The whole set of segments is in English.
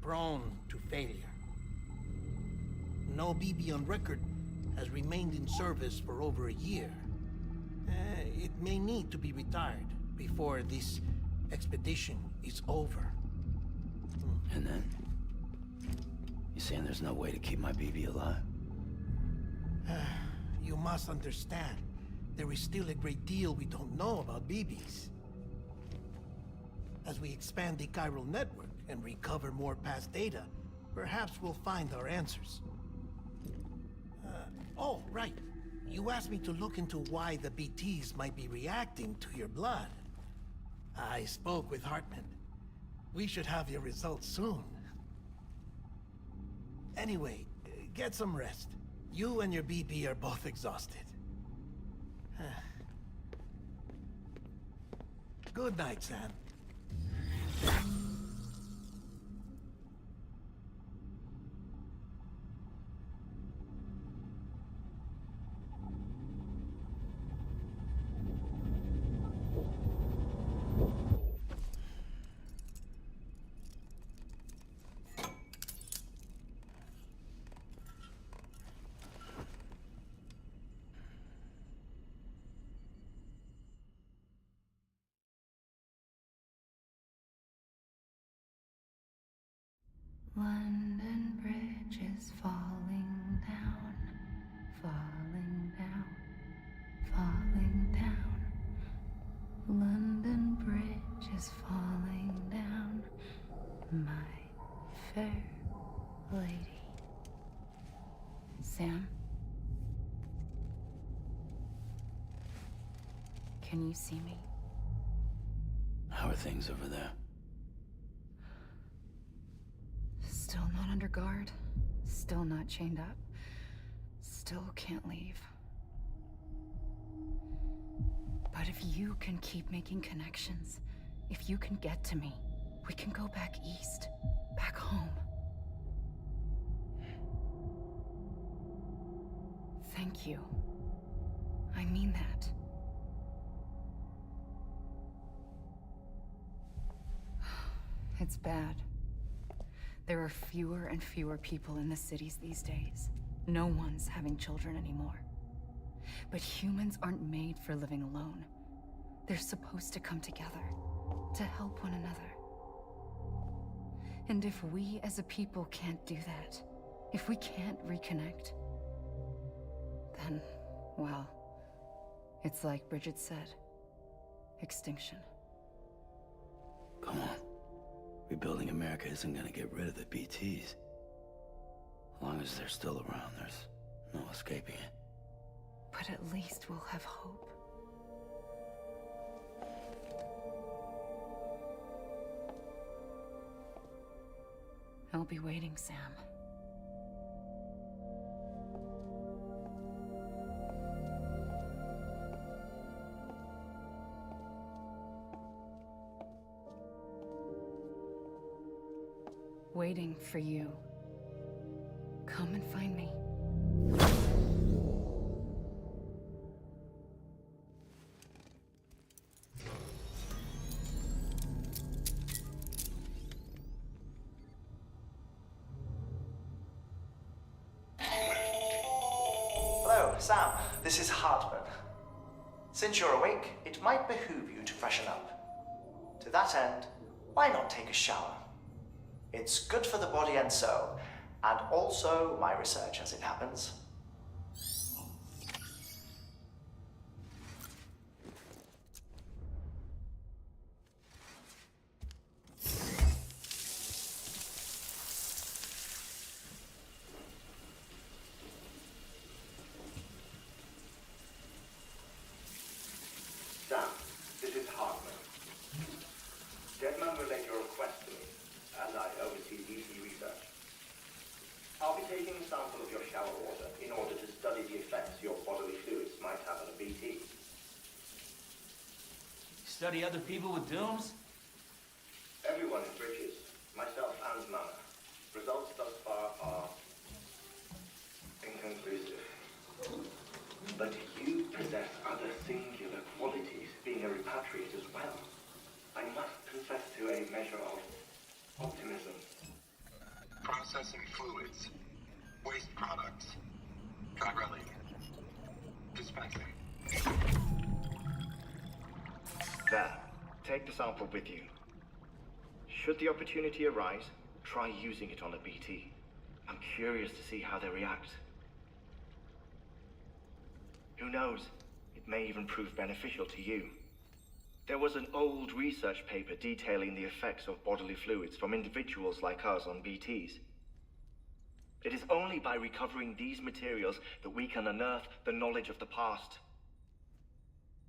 prone to failure. No BB on record has remained in service for over a year. It may need to be retired before this expedition is over. And then? You saying there's no way to keep my BB alive? You must understand, there is still a great deal we don't know about BBs. As we expand the chiral network and recover more past data, perhaps we'll find our answers. Oh, right. You asked me to look into why the BTs might be reacting to your blood. I spoke with Hartman. We should have your results soon. Anyway, get some rest. You and your BB are both exhausted. Good night, Sam. London Bridge is falling down, falling down, falling down. London Bridge is falling down, my fair lady. Sam? Can you see me? How are things over there? Still not under guard, still not chained up, still can't leave. But if you can keep making connections, if you can get to me, we can go back east, back home. Thank you. I mean that. It's bad. There are fewer and fewer people in the cities these days. No one's having children anymore. But humans aren't made for living alone. They're supposed to come together, to help one another. And if we as a people can't do that, if we can't reconnect, then, well, it's like Bridget said, extinction. Come on. Rebuilding America isn't gonna get rid of the BTs. As long as they're still around, there's no escaping it. But at least we'll have hope. I'll be waiting, Sam. Waiting for you. Come and find me. Hello, Sam. This is Hartman. Since you're awake, it might behoove you to freshen up. To that end, why not take a shower? It's good for the body and soul, and also my research as it happens. Sam, this is Hartman. Deadman relayed your request to me, as I oversee DC research. I'll be taking a sample of your shower water in order to study the effects your bodily fluids might have on a BT. Study other people with dooms? Everyone in Bridges, myself and Mama. Results thus far are inconclusive. But you possess other singular qualities, being a repatriate as well. I must confess to a measure of optimism. Processing fluids. Waste products. Hydraulic. Dispensing. There. Take the sample with you. Should the opportunity arise, try using it on a BT. I'm curious to see how they react. Who knows? It may even prove beneficial to you. There was an old research paper detailing the effects of bodily fluids from individuals like us on BTs. It is only by recovering these materials that we can unearth the knowledge of the past.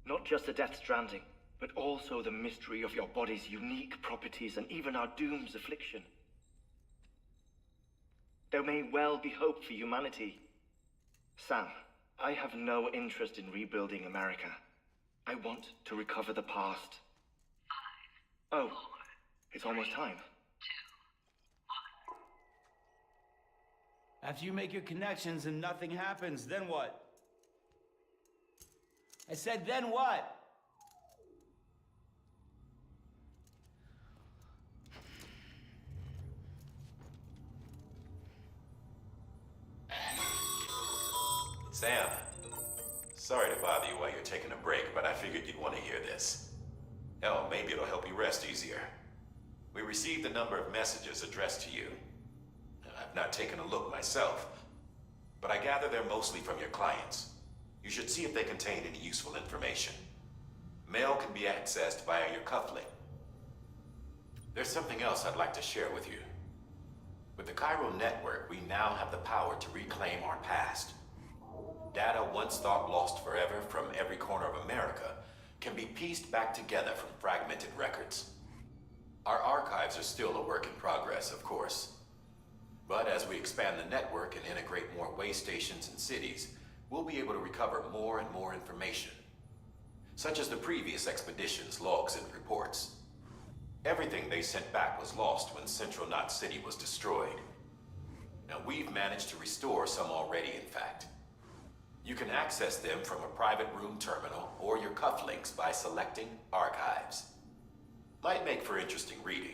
Not just the Death Stranding, but also the mystery of your body's unique properties and even our doom's affliction. There may well be hope for humanity. Sam, I have no interest in rebuilding America. I want to recover the past. 5, oh, 4, it's almost time. 2, 1. After you make your connections and nothing happens, then what? I said, then what? Sam, sorry to bother you while you're taking a break, but I figured you'd want to hear this. Hell, maybe it'll help you rest easier. We received a number of messages addressed to you. I've not taken a look myself, but I gather they're mostly from your clients. You should see if they contain any useful information. Mail can be accessed via your cufflink. There's something else I'd like to share with you. With the Cairo network, we now have the power to reclaim our past. Data once thought lost forever from every corner of America can be pieced back together from fragmented records. Our archives are still a work in progress, of course. But as we expand the network and integrate more way stations and cities, we'll be able to recover more and more information, such as the previous expedition's logs and reports. Everything they sent back was lost when Central Knot City was destroyed. Now we've managed to restore some already, in fact. You can access them from a private room terminal or your cufflinks by selecting Archives. Might make for interesting reading.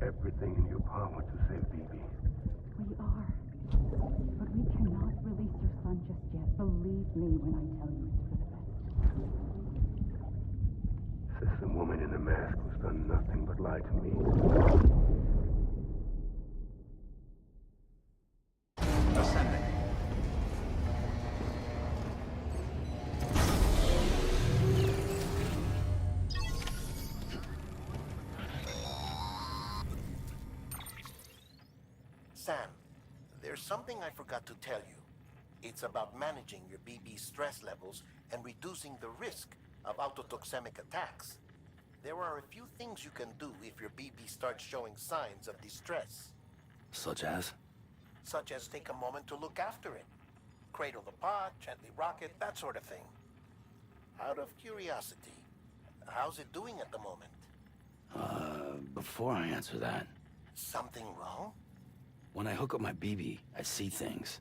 Everything in your power to save BB. We are. But we cannot release your son just yet. Believe me when I tell you it's for the best. Says the woman in the mask who's done nothing but lie to me. Ascending. Sam, there's something I forgot to tell you. It's about managing your BB stress levels and reducing the risk of autotoxemic attacks. There are a few things you can do if your BB starts showing signs of distress. Such as? Such as take a moment to look after it. Cradle the pot, gently rock it, that sort of thing. Out of curiosity, how's it doing at the moment? Before I answer that, Something wrong? when I hook up my BB, I see things.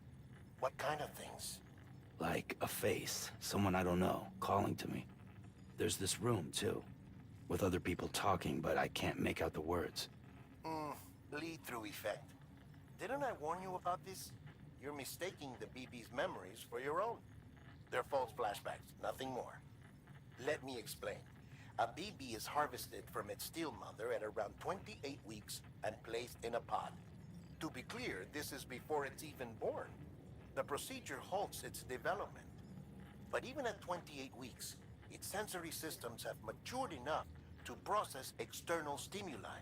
What kind of things? Like a face, someone I don't know, calling to me. There's this room, too, with other people talking, but I can't make out the words. Bleed-through effect. Didn't I warn you about this? You're mistaking the BB's memories for your own. They're false flashbacks, nothing more. Let me explain. A BB is harvested from its steel mother at around 28 weeks and placed in a pod. To be clear, this is before it's even born. The procedure halts its development. But even at 28 weeks, its sensory systems have matured enough to process external stimuli.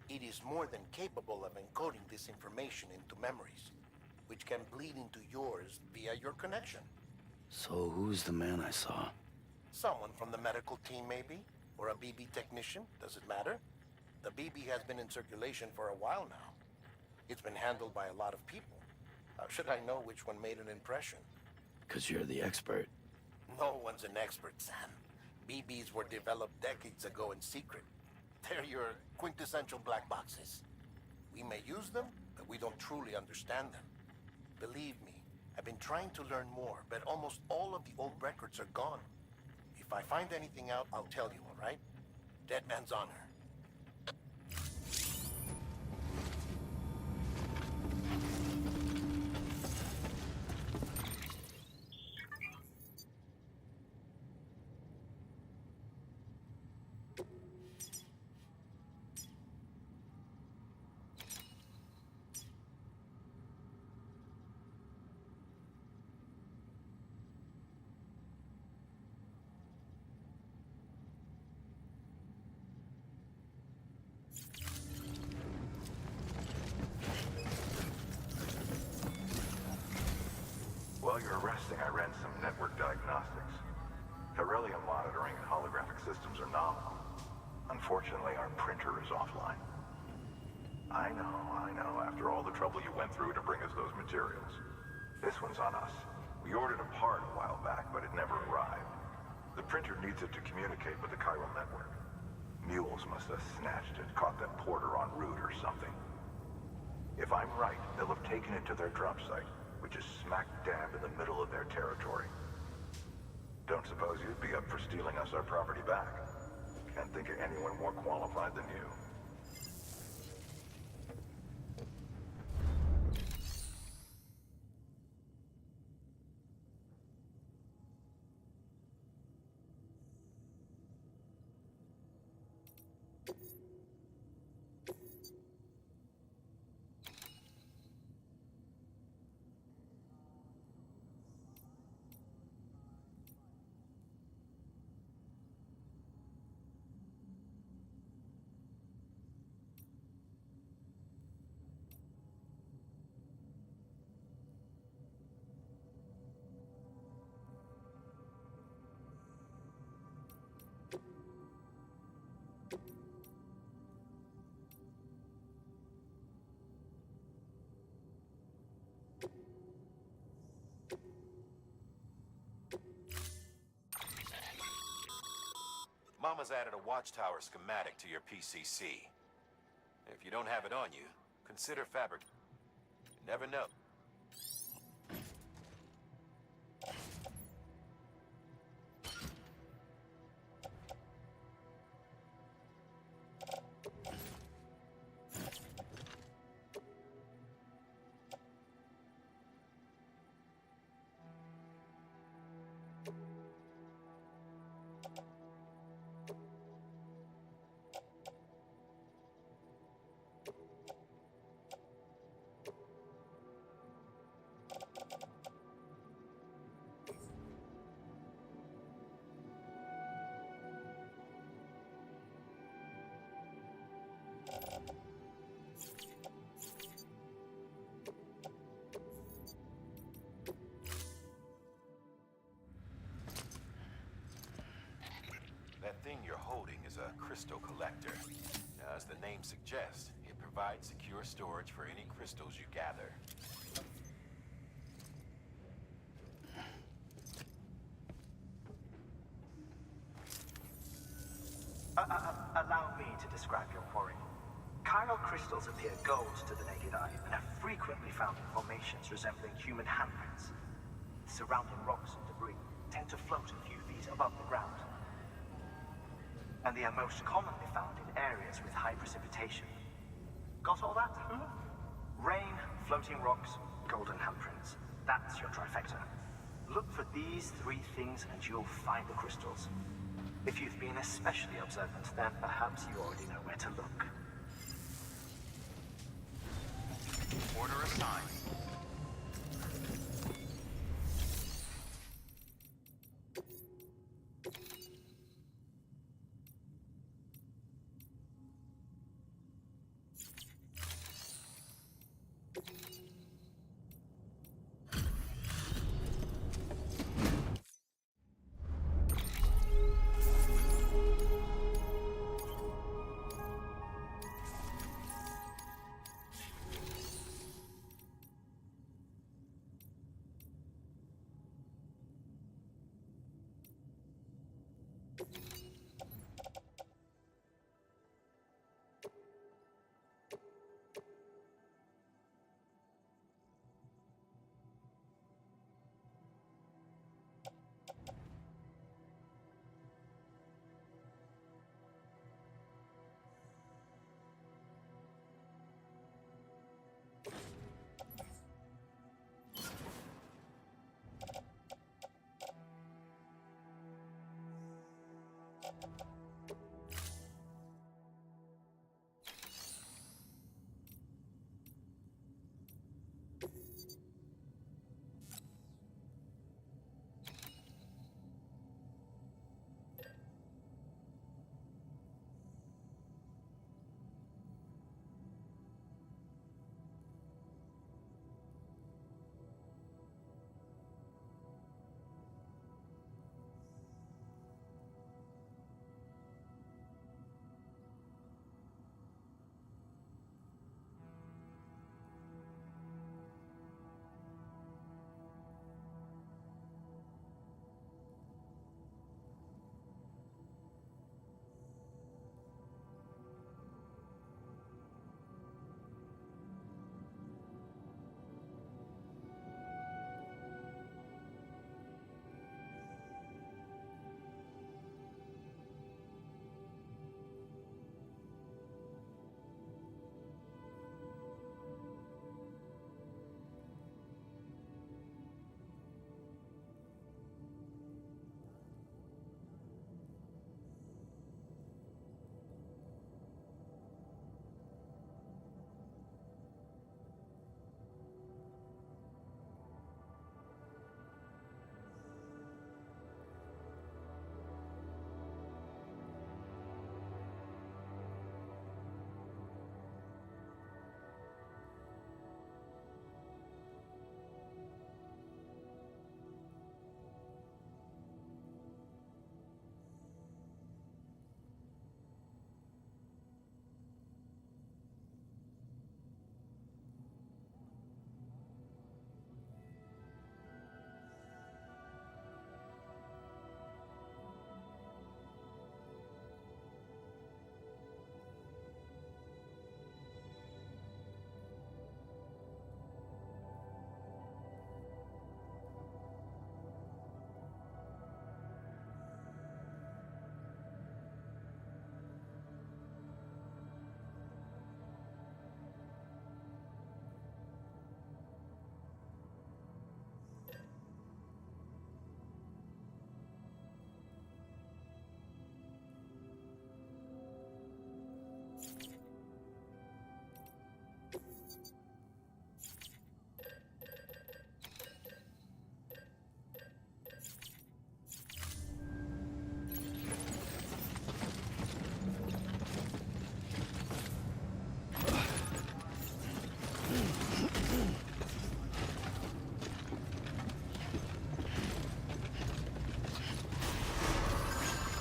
It is more than capable of encoding this information into memories, which can bleed into yours via your connection. So who's the man I saw? Someone from the medical team, maybe? Or a BB technician? Does it matter? The BB has been in circulation for a while now. It's been handled by a lot of people. How should I know which one made an impression? 'Cause you're the expert. No one's an expert, Sam. BBs were developed decades ago in secret. They're your quintessential black boxes. We may use them, but we don't truly understand them. Believe me, I've been trying to learn more, but almost all of the old records are gone. If I find anything out, I'll tell you, all right? Dead man's honor. While you're resting, I ran some network diagnostics. Beryllium monitoring and holographic systems are nominal. Unfortunately, our printer is offline. I know, after all the trouble you went through to bring us those materials. This one's on us. We ordered a part a while back, but it never arrived. The printer needs it to communicate with the chiral network. Mules must have snatched it, caught that porter en route or something. If I'm right, they'll have taken it to their drop site, which is smack dab in the middle of their territory. Don't suppose you'd be up for stealing us our property back? Can't think of anyone more qualified than you. Mama's added a watchtower schematic to your PCC. If you don't have it on you, consider fabric. You never know. That thing you're holding is a crystal collector. Now, as the name suggests, it provides secure storage for any crystals you gather. Allow me to describe your quarry. Chiral crystals appear gold to the naked eye and are frequently found in formations resembling human handprints. Surrounding rocks and debris tend to float a few feet above the ground. And they are most commonly found in areas with high precipitation. Got all that? Rain, floating rocks, golden handprints. That's your trifecta. Look for these three things and you'll find the crystals. If you've been especially observant, then perhaps you already know where to look. Order assigned.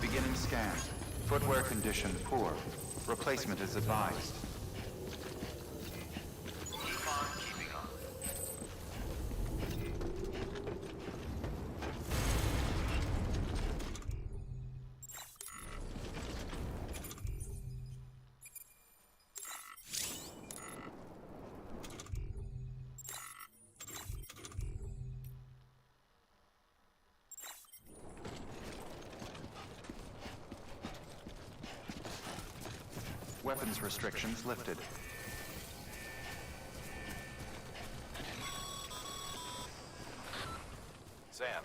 Beginning scan. Footwear condition poor. Replacement is advised. Keep on keeping on. Weapons restrictions lifted. Sam,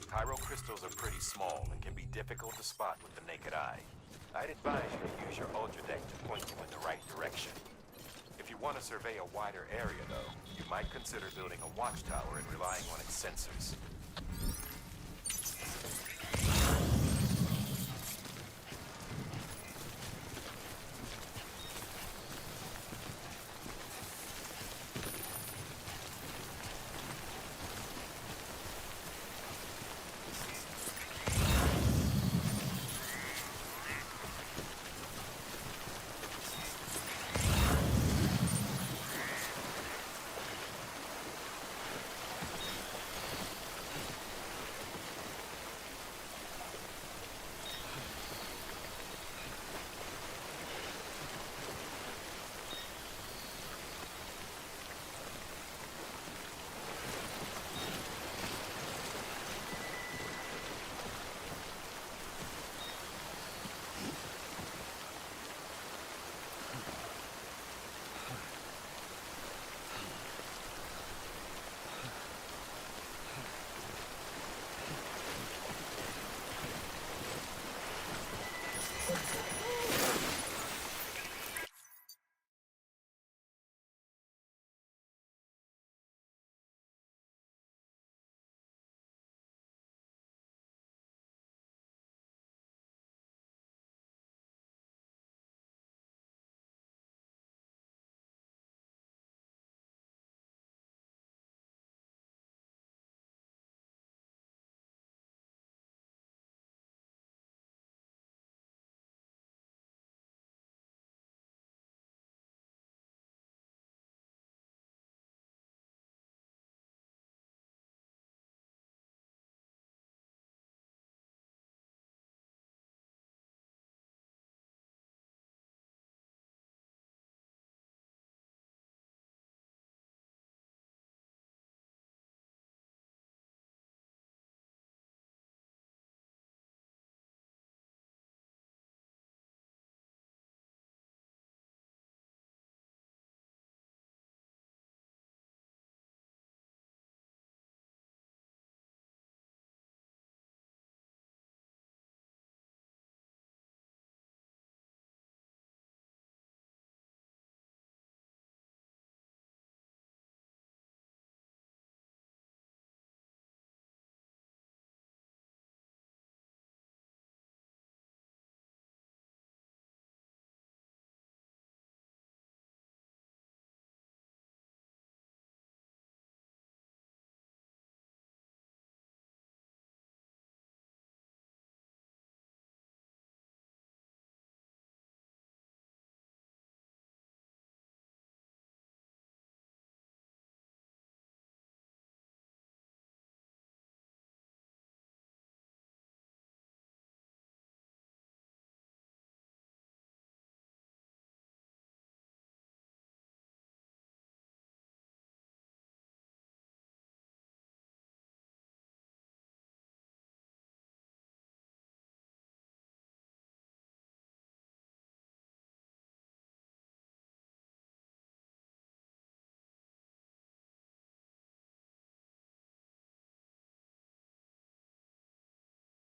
Cairo Crystal crystals are pretty small and can be difficult to spot with the naked eye. I'd advise you to use your ultra-deck to point you in the right direction. If you want to survey a wider area, though, you might consider building a watchtower and relying on its sensors.